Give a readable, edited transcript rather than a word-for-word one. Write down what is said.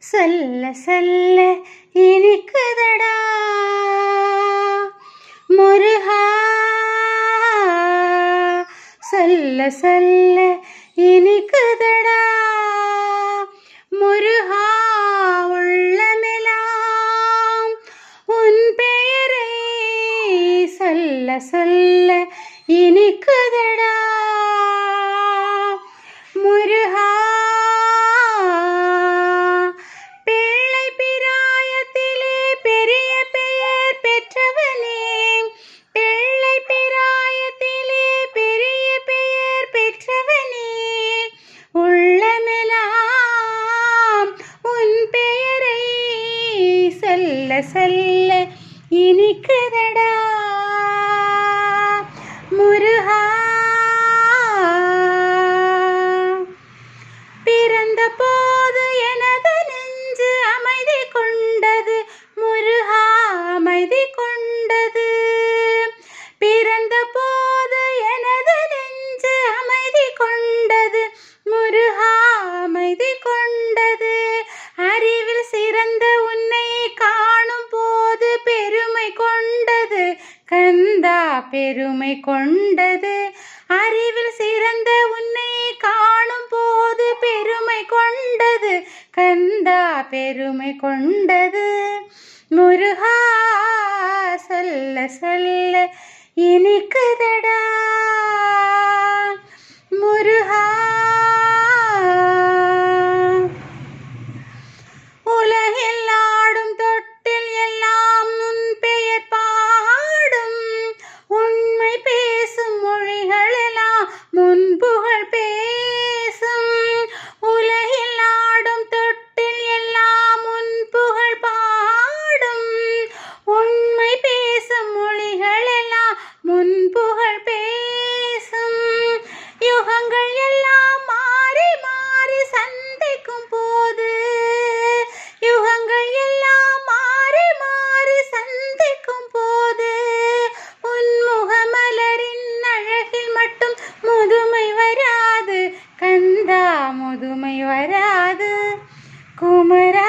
சொல்ல சொல்ல இனிக்குதடா முருகா, சொல்ல சொல்ல இனிக்குதடா முருகா. உள்ளமெல்லாம் உன் பெயரை சொல்ல சொல்ல இனிக்குதடா முருகா. பிள்ளை பிராயத்திலே பெரிய பெயர் பெற்றவனே, பிள்ளை பிராயத்திலே பெரிய பெயர் பெற்றவனே, உள்ளமெல்லாம் உன் பெயரை சொல்ல சொல்ல இனிக்குதடா முருகா. பிறந்த போது எனது நெஞ்சு அமைதி கொண்டது முருகா, அமைதி கொண்டது. பிறந்த போது எனது நெஞ்சு அமைதி கொண்டது முருகா, அமைதி கொண்டது. அறிவில் சிறந்த உன்னை காணும் போது பெருமை கொண்டது கந்தா, பெருமை கொண்டது. அறிவில் சிறந்த உன்னை காணும் போது பெருமை கொண்டது கந்தா, பெருமை கொண்டது முருகா. சொல்ல சொல்ல இனிக்குதடா முருகா. உலகில் ஆடும் தொட்டில் எல்லாம் உன் பெயர் பாடும், உண்மை பேசும் மொழிகள் எல்லாம் முன்புகழ் பேசும். உலகில் ஆடும் தொட்டில் எல்லாம் உன் புகழ் பாடும், உண்மை பேசும் மொழிகள் எல்லாம் முன்புகழ் பேசும். யுகங்கள் எல்லாம் மாறி மாறி சந்திக்கும் போது, யுகங்கள் எல்லாம் மாறி மாறி சந்திக்கும் போது, உன் முகமலரின் அழகில் மட்டும் முதுமை வராது கந்தா, முதுமை வராது குமரா.